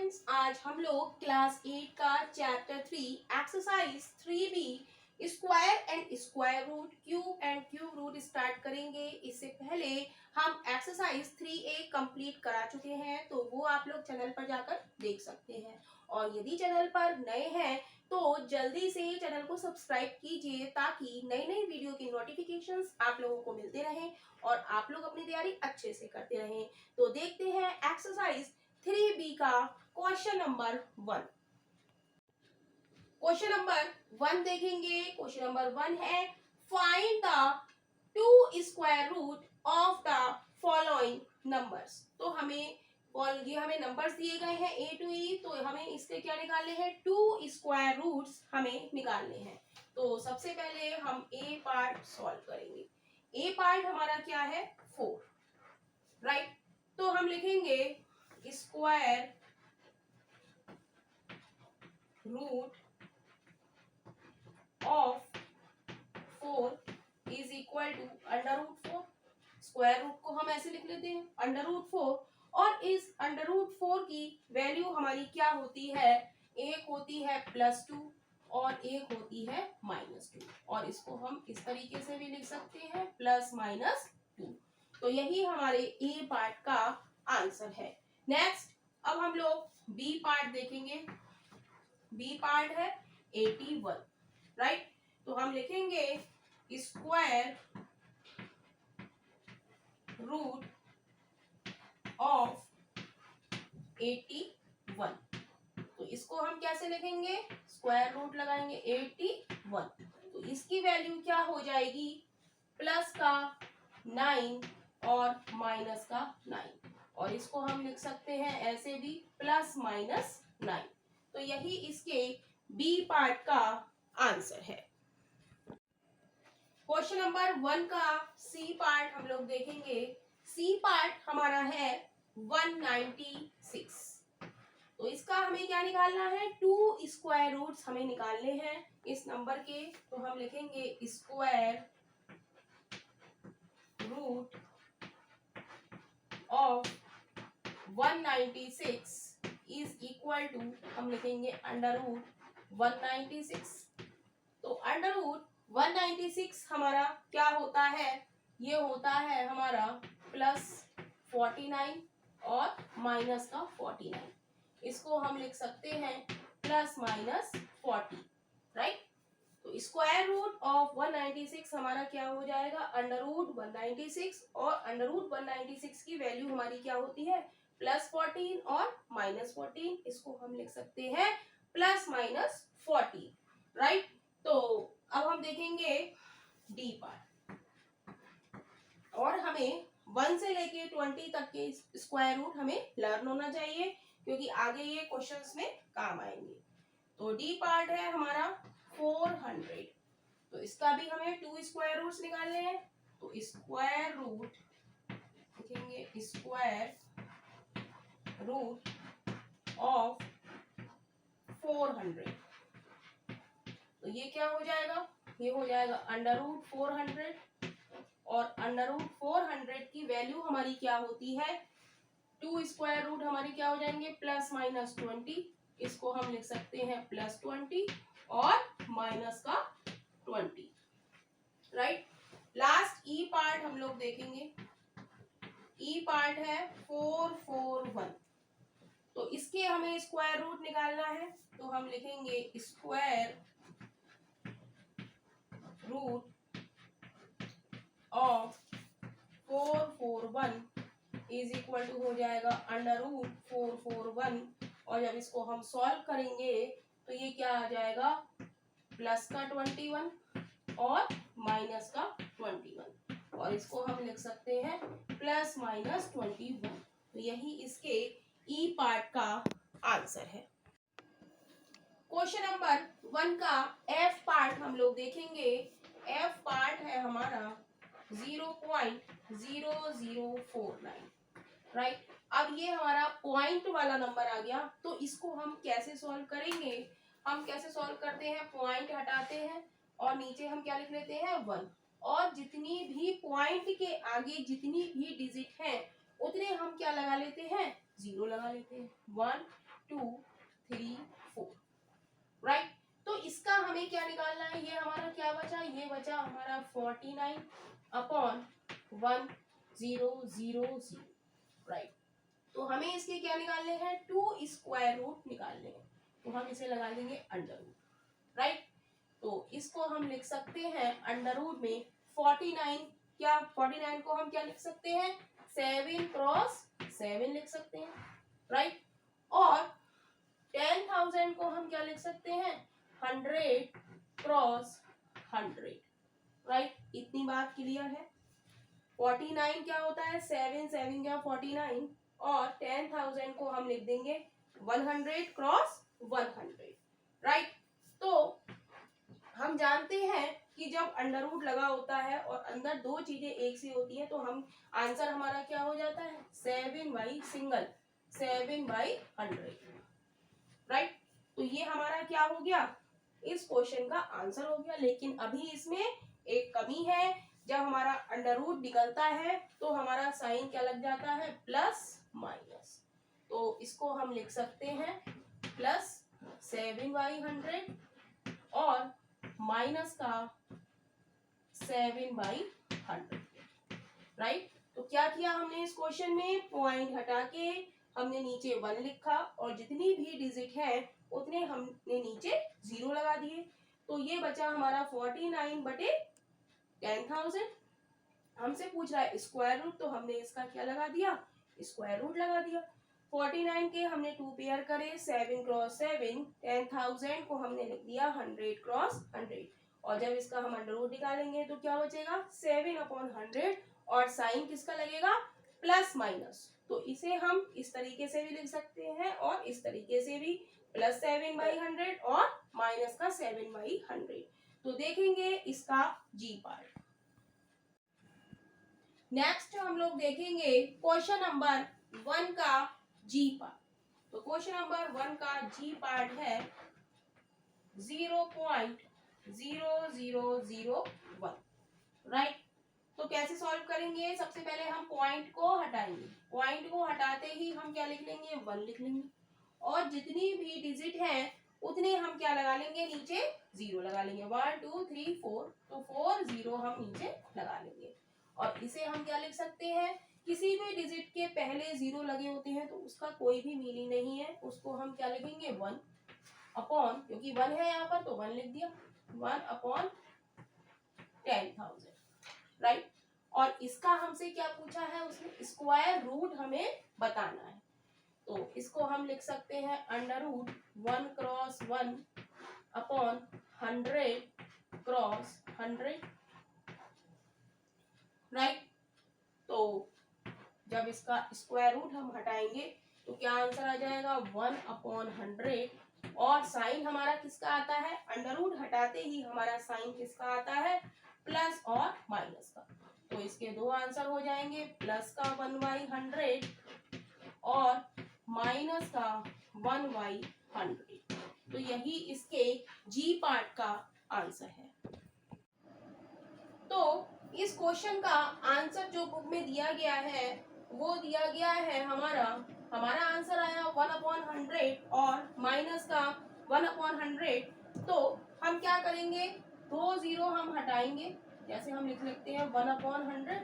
Students, आज हम लोग क्लास 8 का chapter 3 exercise 3B square and square root cube and cube root start करेंगे। इससे पहले हम एक्सरसाइज 3A कंप्लीट करा चुके हैं, तो वो आप लोग चैनल पर जाकर देख सकते हैं। और यदि चैनल पर नए हैं तो जल्दी से चैनल को सब्सक्राइब कीजिए ताकि नई नई वीडियो की नोटिफिकेशंस आप लोगों को मिलते रहें और आप लोग अपनी तैयारी अच्छे से करते रहें। तो देखते हैं एक्सरसाइज 3B का क्वेश्चन नंबर 1। क्वेश्चन नंबर 1 देखेंगे। क्वेश्चन नंबर 1 है find the to square root of the following numbers. तो हमें नंबर्स दिए गए हैं A to E, तो हमें इसके क्या निकालने हैं, टू स्क्वायर रूट्स हमें निकालने हैं। तो सबसे पहले हम A पार्ट सॉल्व करेंगे। A पार्ट हमारा क्या है, 4, राइट। तो हम लिखेंगे square root of 4 is equal to under root 4। Square root को हम ऐसे लिख लेते हैं अंडर रूट 4, और इस अंडर रूट 4 की वैल्यू हमारी क्या होती है, एक होती है +2 और एक होती है -2, और इसको हम इस तरीके से भी लिख सकते हैं +-2। तो यही हमारे ए पार्ट का आंसर है। नेक्स्ट, अब हम लोग बी पार्ट देखेंगे। बी पार्ट है 81, राइट। तो हम लिखेंगे स्क्वायर रूट ऑफ 81। तो इसको हम कैसे लिखेंगे, स्क्वायर रूट लगाएंगे 81, तो इसकी वैल्यू क्या हो जाएगी, प्लस का 9 और माइनस का 9, और इसको हम लिख सकते हैं ऐसे भी +-9। तो यही इसके बी पार्ट का आंसर है। क्वेश्चन नंबर 1 का सी पार्ट हम लोग देखेंगे। सी पार्ट हमारा है 196। तो इसका हमें क्या निकालना है, टू स्क्वायर रूट्स हमें निकालने हैं इस नंबर के। तो हम लिखेंगे square root of 196 is equal to, हम लिखेंगे अंडर रूट 196। तो अंडर रूट 196 हमारा क्या होता है, ये होता है हमारा +49 और -49। इसको हम लिख सकते हैं +-40, राइट। तो स्क्वायर रूट ऑफ 196 हमारा क्या हो जाएगा, अंडर रूट 196, और अंडर रूट 196 की वैल्यू हमारी क्या होती है, +14 और -14। इसको हम लिख सकते हैं +-40, राइट। तो अब हम देखेंगे डी पार्ट, और हमें 1 से लेके 20 तक के स्क्वायर रूट हमें लर्न होना चाहिए, क्योंकि आगे ये क्वेश्चंस में काम आएंगे। तो डी पार्ट है हमारा 400। तो इसका भी हमें टू स्क्वायर रूट्स निकालने हैं। तो स्क्वायर रूट लिखेंगे, स्क्वायर रूट ऑफ 400। तो ये क्या हो जाएगा, ये हो जाएगा अंडर रूट 400, और अंडर रूट 400 की वैल्यू हमारी क्या होती है, टू स्क्वायर रूट हमारी क्या हो जाएंगे, +-20। इसको हम लिख सकते हैं +20 और माइनस का 20, राइट। लास्ट ई पार्ट हम लोग देखेंगे। ई पार्ट है 441। तो इसके हमें स्क्वायर रूट निकालना है। तो हम लिखेंगे square root of 441 is equal to हो जाएगा अंडर रूट 441, और जब इसको हम सॉल्व करेंगे तो ये क्या आ जाएगा, प्लस का 21 और माइनस का 21, और इसको हम लिख सकते हैं +-21। तो यही इसके ई पार्ट का आंसर है। क्वेश्चन नंबर 1 का एफ पार्ट हम लोग देखेंगे। एफ पार्ट है हमारा 0.0049, राइट। अब ये हमारा पॉइंट वाला नंबर आ गया, तो इसको हम कैसे सॉल्व करेंगे, हम कैसे सॉल्व करते हैं, पॉइंट हटाते हैं और नीचे हम क्या लिख लेते हैं 1, और जितनी भी पॉइंट के आगे जितनी भी डिजिट हैं उतने हम क्या लगा लेते हैं, 0 लगा लेते हैं। 1 2 निकालना है, ये हमारा क्या बचा, ये बचा हमारा 49 अपॉन 1000, राइट। तो हमें इसके क्या निकालने हैं, 2 स्क्वायर रूट निकालने हैं, तो हम इसे लगा लेंगे अंडर रूट, राइट। तो इसको हम लिख सकते हैं अंडर रूट में 49, क्या 49 को हम क्या लिख सकते हैं, 7 क्रॉस 7 लिख सकते हैं, राइट। और 10,000 को हम क्या लिख सकते हैं, 100 क्रॉस 100, राइट। इतनी बात क्लियर है। 49 क्या होता है, 7 7 क्या 49, और 10,000 को हम लिख देंगे 100 क्रॉस 100, राइट। तो हम जानते हैं कि जब अंडर रूट लगा होता है और अंदर दो चीजें एक सी होती हैं तो हम आंसर हमारा क्या हो जाता है, 7/100, राइट। तो ये हमारा क्या हो गया, इस क्वेश्चन का आंसर हो गया। लेकिन अभी इसमें एक कमी है, जब हमारा अंडर रूट निकलता है तो हमारा साइन क्या लग जाता है, प्लस माइनस। तो इसको हम लिख सकते हैं प्लस 7/100 और माइनस का 7/100, राइट। तो क्या किया हमने इस क्वेश्चन में, पॉइंट हटा के हमने नीचे 1 लिखा और जितनी भी डिजिट है उतने हमने नीचे 0 लगा दिए। तो ये बचा हमारा 49/10,000। हमसे पूछ रहा है स्क्वायर रूट, तो हमने इसका क्या लगा दिया, स्क्वायर रूट लगा दिया। 49 के हमने 2 पेयर करे, 7 क्रॉस 7, 10,000 को हमने लिख दिया 100 क्रॉस 100, और जब इसका हम अंडर रूट निकालेंगे तो क्या बचेगा, 7/100, और साइन किसका लगेगा, प्लस माइनस। तो इसे हम इस तरीके से भी लिख सकते हैं और इस तरीके से भी, प्लस 7/100 और माइनस का 7/100। तो देखेंगे इसका जी पार्ट। नेक्स्ट हम लोग देखेंगे क्वेश्चन नंबर 1 का जी पार्ट। तो क्वेश्चन नंबर 1 का जी पार्ट है 0.0001, राइट। तो कैसे सॉल्व करेंगे, सबसे पहले हम पॉइंट को हटाएंगे, पॉइंट को हटाते ही हम क्या लिख लेंगे, 1 लिख लेंगे, और जितनी भी डिजिट है उतने हम क्या लगा लेंगे, नीचे 0 लगा लेंगे, 1 2 3 4, तो 4 0 हम नीचे लगा लेंगे। और इसे हम क्या लिख सकते हैं, किसी भी डिजिट के पहले 0 लगे होते हैं तो उसका कोई भी मीनिंग नहीं है, उसको हम क्या लिखेंगे, 1 अपॉन, क्योंकि 1 है यहाँ पर तो 1 लिख दिया, 1/10,000, राइट। और इसका हमसे क्या पूछा है, उसने स्क्वायर रूट हमें बताना है। तो इसको हम लिख सकते हैं under root 1 cross 1 upon 100 cross 100, right. तो जब इसका स्क्वायर रूट हम हटाएंगे तो क्या आंसर आ जाएगा, 1/100, और साइन हमारा किसका आता है, अंडर रूट हटाते ही हमारा साइन किसका आता है, प्लस और माइनस का। तो इसके दो आंसर हो जाएंगे, प्लस का 1/100 और माइनस का 1/100। तो यही इसके जी पार्ट का आंसर है। तो इस क्वेश्चन का आंसर जो बुक में दिया गया है वो दिया गया है हमारा आंसर आया 1/100 और माइनस का 1/100। तो हम क्या करेंगे, 2 0 हम हटाएंगे, जैसे हम लिख लेते हैं 1/100,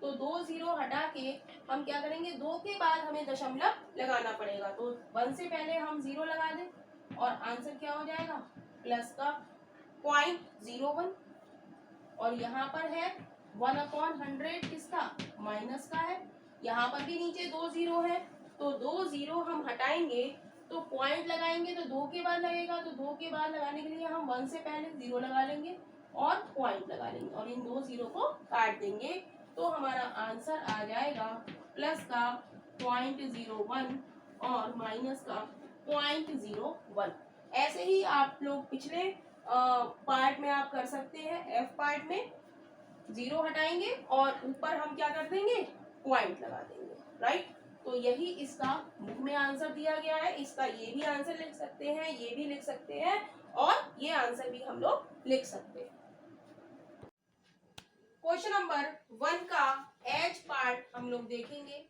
तो 2 0 हटा के हम क्या करेंगे, 2 के बाद हमें दशमलव लगाना पड़ेगा, तो 1 से पहले हम 0 लगा दें और आंसर क्या हो जाएगा, प्लस का 0.01, और यहाँ पर है 1/100 किसका, माइनस का है, यहाँ पर भी नीचे 2 0 है, तो 2 0 हम हटाएंगे तो पॉइंट लगाएंगे तो 2 के बाद लगेगा, तो 2 के बाद लगाने के लिए हम 1 से पहले 0 लगा लेंगे और पॉइंट लगा लेंगे और इन 2 0 को काट देंगे, तो हमारा आंसर आ जाएगा प्लस का 0.01 और माइनस का 0.01। ऐसे ही आप लोग पिछले पार्ट में आप कर सकते हैं, एफ पार्ट में 0 हटाएंगे और ऊपर हम क्या कर देंगे, पॉइंट लगा देंगे, राइट। तो यही इसका बुक में आंसर दिया गया है, इसका ये भी आंसर लिख सकते हैं, ये भी लिख सकते हैं और ये आंसर भी हम लोग लिख सकते हैं। क्वेश्चन नंबर 1 का एच पार्ट हम लोग देखेंगे।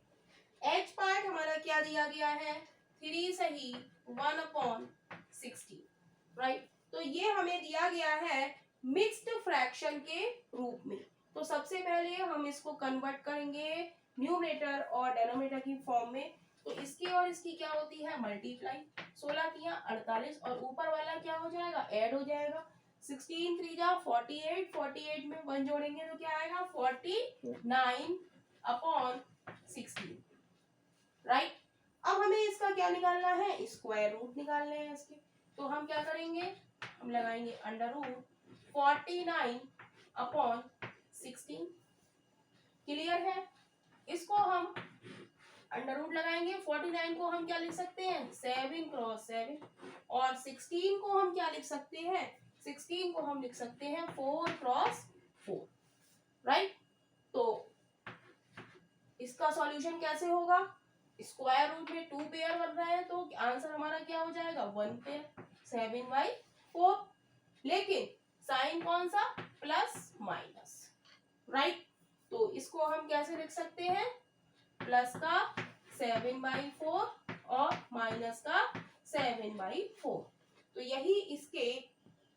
एच पार्ट हमारा क्या दिया गया है, 3 सही 1/16, राइट। तो ये हमें दिया गया है मिक्स्ड फ्रैक्शन के रूप में। तो सबसे पहले हम इसको कन्वर्ट करेंगे न्यूमरेटर और डेनोमिनेटर की फॉर्म में। तो इसकी और इसकी क्या होती है मल्टीप्लाई, 16 किया 48 और ऊपर वाला क्या हो जाएगा ऐड हो जाएगा। 16 3 जा 48, 48 में 1 जोड़ेंगे तो क्या आएगा 49 अपॉन 16, राइट। अब हमें इसका क्या निकालना है, स्क्वायर रूट निकालने हैं इसके। तो हम क्या करेंगे, हम लगाएंगे अंडर रूट 49 अपॉन 16। क्लियर है। इसको हम अंडर रूट लगाएंगे, 49 को हम क्या लिख सकते हैं 7 क्रॉस 7 और 16 को हम क्या लिख सकते हैं, 16 को हम लिख सकते हैं 4 क्रॉस 4, राइट। तो इसका सॉल्यूशन कैसे होगा, स्क्वायर रूट में 2 पेयर बन रहा है तो आंसर हमारा क्या हो जाएगा 1 पेयर 7/4। लेकिन साइन कौन सा प्लस माइनस, राइट। तो इसको हम कैसे लिख सकते हैं, प्लस का 7/4 और माइनस का 7/4। तो यही इसके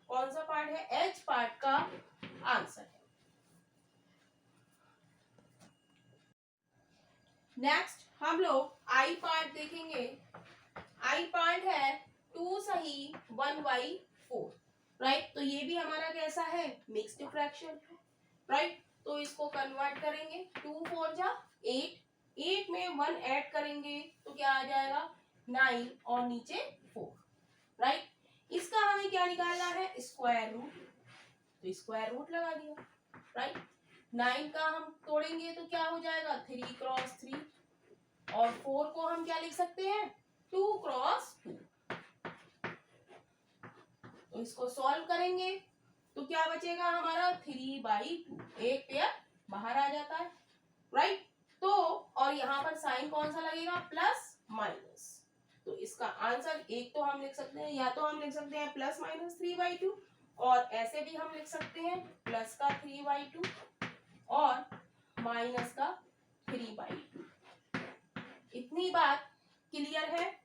कौन सा पार्ट है, एच पार्ट का आंसर है। नेक्स्ट हम लोग आई पार्ट देखेंगे। आई पार्ट है 2 सही 1/4, राइट। तो ये भी हमारा कैसा है मिक्स्ड फ्रैक्शन, राइट। तो इसको कन्वर्ट करेंगे 2 4 जा 8, 8 में 1 ऐड करेंगे तो क्या आ जाएगा 9 और नीचे 4, राइट। इसका हमें क्या निकालना है स्क्वायर रूट, तो स्क्वायर रूट लगा दिया, राइट। 9 का हम तोड़ेंगे तो क्या हो जाएगा 3 क्रॉस 3 और 4 को हम क्या लिख सकते हैं 2 क्रॉस 2। तो इसको सॉल्व करेंगे तो क्या बचेगा हमारा 3/2, एक पेयर बाहर आ जाता है, राइट। तो और यहाँ पर साइन कौन सा लगेगा प्लस माइनस। तो इसका आंसर एक तो हम लिख सकते हैं, या तो हम लिख सकते हैं प्लस माइनस 3/2 और ऐसे भी हम लिख सकते हैं प्लस का 3/2 और माइनस का 3/2। इतनी बात क्लियर है,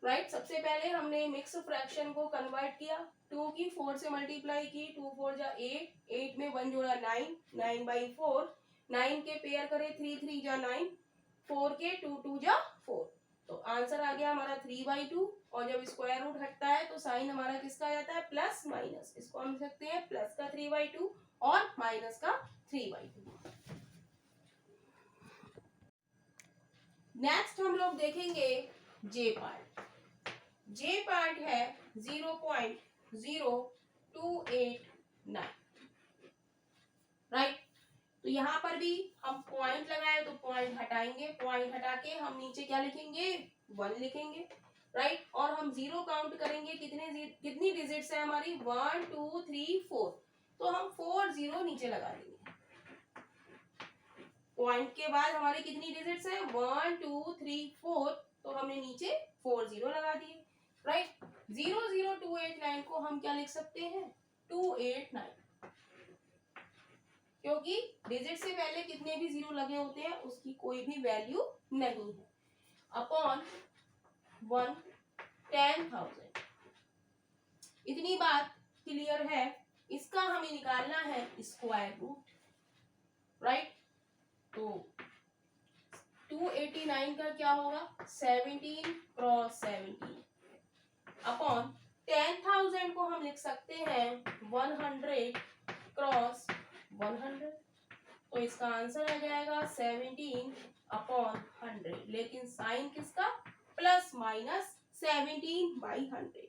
राइट। सबसे पहले हमने मिक्स फ्रैक्शन को कन्वर्ट किया, 2 की 4 से मल्टीप्लाई की, 2 4 जा 8, 8 में 1 जोड़ा 9, 9/4, 9 के पेयर करे 3 3 जा 9, 4 के 2 2 जा 4। तो आंसर आ गया हमारा 3/2 और जब स्क्वायर रूट हटता है तो साइन हमारा किसका आ जाता है प्लस माइनस। इसको हम लिख सकते हैं प्लस का 3/2 और माइनस का 3/2। नेक्स्ट हम लोग देखेंगे जे पार्ट। जे पार्ट है 0.0289, राइट। तो यहाँ पर भी हम पॉइंट लगाए तो पॉइंट हटाएंगे, पॉइंट हटा के हम नीचे क्या लिखेंगे 1 लिखेंगे, राइट। और हम 0 काउंट करेंगे, कितनी डिजिट्स है हमारी 1 2 3 4, तो हम 4 0 नीचे लगा देंगे। पॉइंट के बाद हमारी कितनी डिजिट्स है 1 2 3 4, तो हमने नीचे 4 0 लगा दिए, राइट। 00289 को हम क्या लिख सकते हैं 289, क्योंकि डिजिट से पहले कितने भी 0 लगे होते हैं उसकी कोई भी वैल्यू नहीं है, अपॉन 1 10,000। इतनी बात क्लियर है। इसका हमें निकालना है स्क्वायर रूट, राइट। तो 289 का क्या होगा 17 क्रॉस 17 अपॉन 10,000 को हम लिख सकते हैं 100 क्रॉस 100। तो इसका आंसर आ जाएगा 17 अपॉन 100, लेकिन साइन किसका प्लस माइनस 17/100।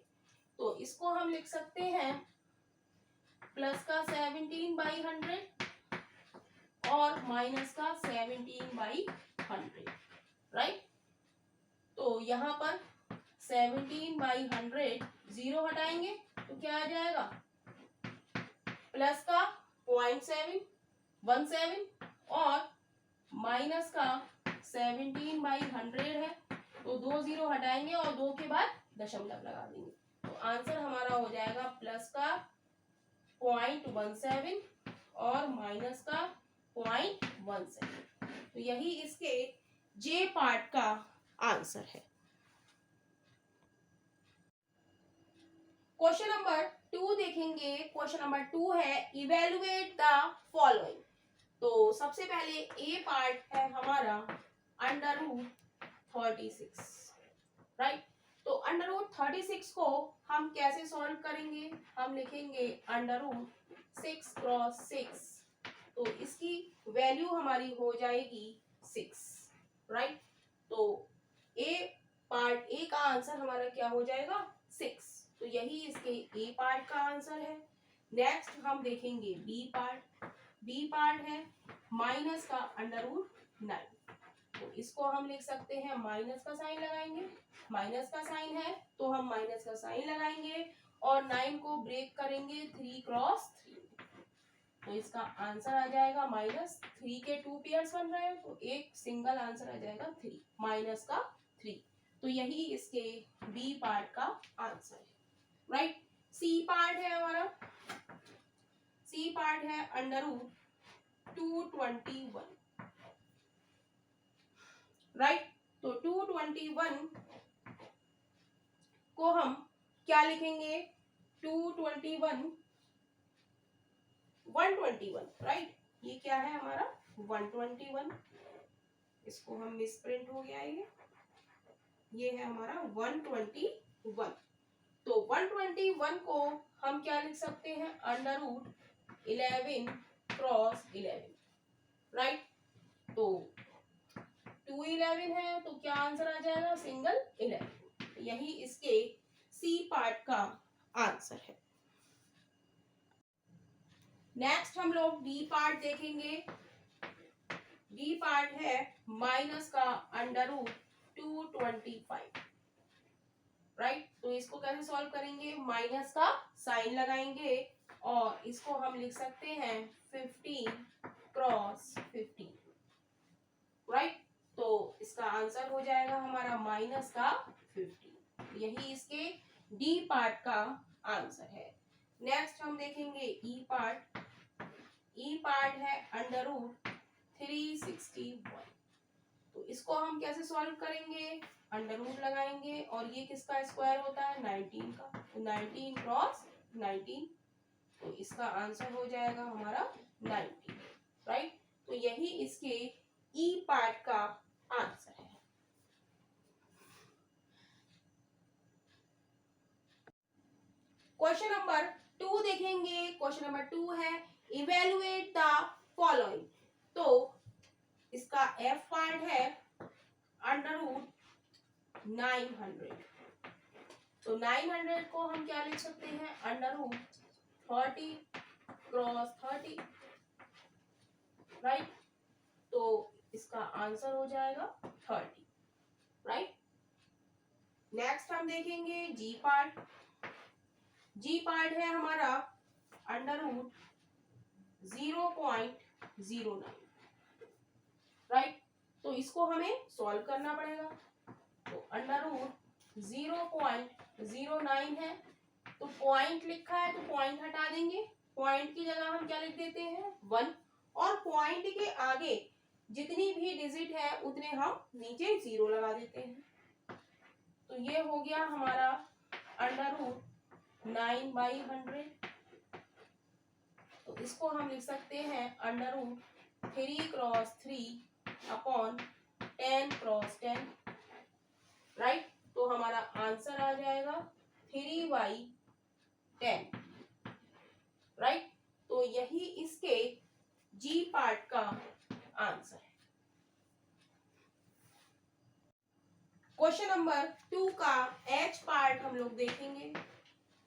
तो इसको हम लिख सकते हैं प्लस का 17/100 और माइनस का 17/100, राइट। तो यहाँ पर 17/100 0 हटाएंगे तो क्या आ जाएगा प्लस का 0.717 और माइनस का 17/100 है, तो 2 0 हटाएंगे और 2 के बाद दशमलव लगा देंगे। तो आंसर हमारा हो जाएगा प्लस का 0.17 और माइनस का 0.17। तो यही इसके जे पार्ट का आंसर है। क्वेश्चन नंबर 2 देखेंगे। क्वेश्चन नंबर 2 है इवेलुएट द फॉलोइंग। तो सबसे पहले ए पार्ट है हमारा अंडर रूट 36, राइट। तो अंडर रूट 36 को हम कैसे सॉल्व करेंगे? हम लिखेंगे अंडर रूट 6 क्रॉस 6, तो इसकी वैल्यू हमारी हो जाएगी 6, राइट। तो ए पार्ट ए का आंसर हमारा क्या हो जाएगा? 6। तो यही इसके ए पार्ट का आंसर है। नेक्स्ट हम देखेंगे बी पार्ट। बी पार्ट है माइनस का अंडर रूट 9, तो इसको हम लिख सकते हैं, माइनस का साइन लगाएंगे, माइनस का साइन है तो हम माइनस का साइन लगाएंगे और 9 को ब्रेक करेंगे 3 क्रॉस 3, तो इसका आंसर आ जाएगा -3 के 2 पेयर्स बन रहे हैं, तो एक सिंगल आंसर आ जाएगा 3, माइनस का 3। तो यही इसके बी पार्ट का आंसर है, राइट। सी पार्ट है हमारा, सी पार्ट है अंडर रूट 221, राइट। तो 221 को हम क्या लिखेंगे? 221 121, राइट। ये क्या है हमारा? 121, इसको हम मिसप्रिंट हो गया, ये है हमारा 121। तो 121 को हम क्या लिख सकते हैं? Under root 11 cross 11, right. तो 211 है तो क्या आंसर आ जाएगा? सिंगल 11। यही इसके सी पार्ट का आंसर है। नेक्स्ट हम लोग डी पार्ट देखेंगे। डी पार्ट है माइनस का अंडर रूट 225, राइट। तो इसको कैसे सॉल्व करेंगे? माइनस का साइन लगाएंगे और इसको हम लिख सकते हैं 15 क्रॉस 15, राइट। तो इसका आंसर हो जाएगा हमारा माइनस का 15। यही इसके डी पार्ट का आंसर है। नेक्स्ट हम देखेंगे ई पार्ट। ई पार्ट है अंडर रूट 361, तो इसको हम कैसे सॉल्व करेंगे? अंडर रूट लगाएंगे और ये किसका स्क्वायर होता है? 19 का, तो 19 क्रॉस 19, तो इसका आंसर हो जाएगा हमारा 19, राइट। तो यही इसके ई पार्ट का आंसर है। क्वेश्चन नंबर 2 देखेंगे। क्वेश्चन नंबर 2 है इवेलुएट द फॉलोइंग। तो इसका एफ पार्ट है अंडर रूट 900, तो 900 को हम क्या लिख सकते हैं? Under root 30 cross 30, right. तो इसका आंसर हो जाएगा 30, राइट। नेक्स्ट हम देखेंगे जी पार्ट। जी पार्ट है हमारा अंडर रूट 0.09, राइट। तो इसको हमें सॉल्व करना पड़ेगा। तो अंडर रूट 0.09 है, तो पॉइंट लिखा है तो पॉइंट हटा देंगे, पॉइंट की जगह हम क्या लिख देते हैं? 1, और पॉइंट के आगे जितनी भी डिजिट है उतने हम नीचे 0 लगा देते हैं। तो ये हो गया हमारा अंडर रूट 9/100, तो इसको हम लिख सकते हैं under root 3 cross 3 upon 10 cross 10, right. तो हमारा आंसर आ जाएगा 3/10, राइट। तो यही इसके जी पार्ट का आंसर है। क्वेश्चन नंबर 2 का एच पार्ट हम लोग देखेंगे।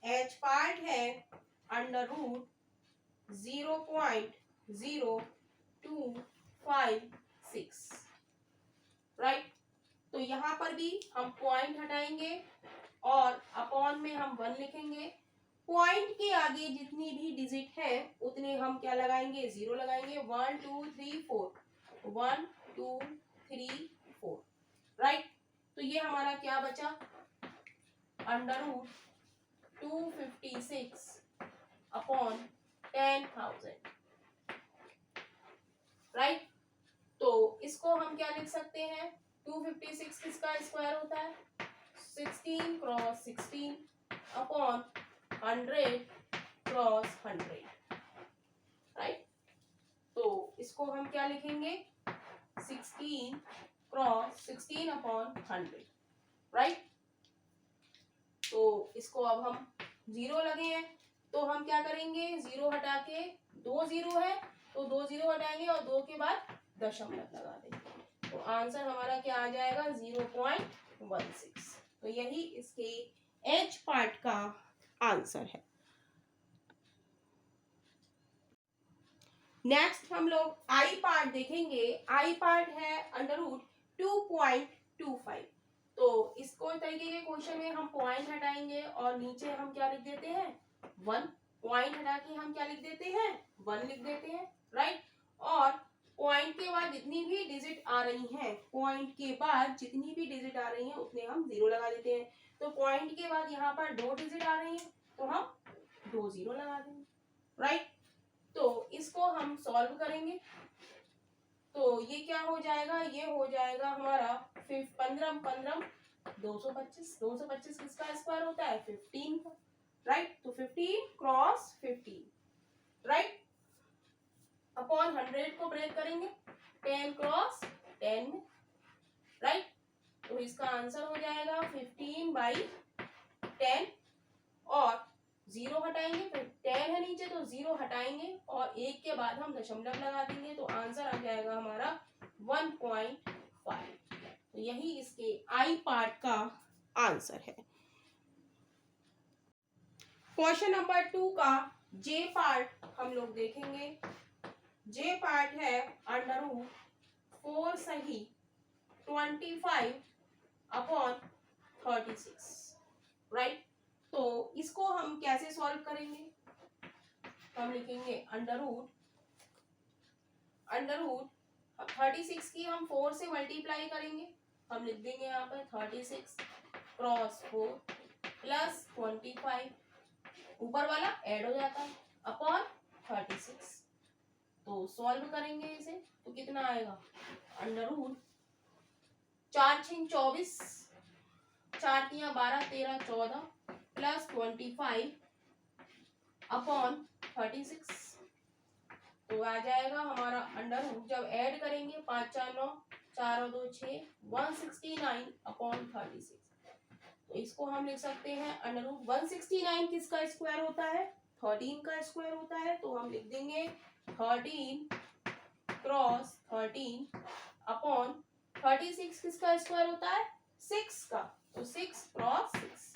एच पार्ट है अंडर रूट 0.0256, राइट। तो यहाँ पर भी हम पॉइंट हटाएंगे और अपॉन में हम 1 लिखेंगे। पॉइंट के आगे जितनी भी डिजिट है उतने हम क्या लगाएंगे? 0 लगाएंगे। 1 2 3 4, 1 2 3 4, राइट। तो ये हमारा क्या बचा? Under root 256 upon 10,000, right. तो इसको हम क्या लिख सकते हैं? 256 किसका स्क्वायर होता है? 16 क्रॉस 16 अपॉन 100 क्रॉस 100, राइट। तो इसको हम क्या लिखेंगे, 16 क्रॉस 16 अपॉन 100, राइट। तो इसको अब हम 0 लगे हैं तो हम क्या करेंगे, 0 हटा के, 2 0 है तो 2 0 हटाएंगे और 2 के बाद दशमलव लगा देंगे। तो आंसर हमारा क्या आ जाएगा, 0.16। तो यही इसके एच पार्ट का आंसर है। नेक्स्ट हम लोग आई पार्ट देखेंगे। आई पार्ट है √2.25। तो इसको तरीके के क्वेश्चन में हम पॉइंट हटाएंगे और नीचे हम क्या लिख देते हैं, 1। पॉइंट हटा के हम क्या लिख देते हैं, 1 लिख देते हैं, राइट। और पॉइंट के बाद जितनी भी डिजिट आ रही हैं, पॉइंट के बाद जितनी भी डिजिट आ रही हैं उतने हम 0 लगा देते हैं। तो पॉइंट के बाद यहाँ पर 2 डिजिट आ रही हैं तो हम 2 0 लगा देंगे, राइट। तो इसको हम सॉल्व करेंगे तो ये क्या हो जाएगा, ये हो जाएगा हमारा 15 15 225। 225 किसका स्क्वायर होता है, 15 का, राइट। तो 15 क्रॉस 15, राइट, अपॉन 100 को ब्रेक करेंगे 10 क्रॉस 10 में, राइट। तो इसका आंसर हो जाएगा 15/10 और 0 हटाएंगे, फिर 10 है नीचे तो 0 हटाएंगे और 1 के बाद हम दशमलव लगा देंगे तो आंसर आ जाएगा हमारा 1.5। तो यही इसके आई पार्ट का आंसर है। क्वेश्चन नंबर 2 का जे पार्ट हम लोग देखेंगे। जे पार्ट है √4 सही 25 अपॉन 36, राइट। तो इसको हम कैसे सॉल्व करेंगे, हम लिखेंगे अंडर रूट 36 की हम 4 से मल्टीप्लाई करेंगे, हम लिख देंगे यहाँ पर 36 क्रॉस 4 प्लस 25, ऊपर वाला ऐड हो जाता है, अपॉन 36। तो सॉल्व करेंगे इसे तो कितना आएगा, अंडर रूट 4 6 24, 4 3 12 13 14 प्लस 25 अपॉन 36। तो आ जाएगा हमारा अंडर रूट, जब ऐड करेंगे 5 4 9 4 और 2 6 169 अपॉन 36। तो इसको हम लिख सकते हैं अंडर रूट 169 किसका स्क्वायर होता है, 13 का स्क्वायर होता है। तो हम लिख देंगे 13 क्रॉस 13 अपॉन 36 किसका स्क्वायर होता है, 6 का, तो 6 क्रॉस 6।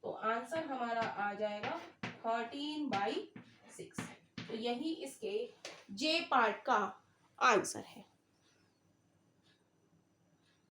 तो आंसर हमारा आ जाएगा 13/6। तो यही इसके जे पार्ट का आंसर है।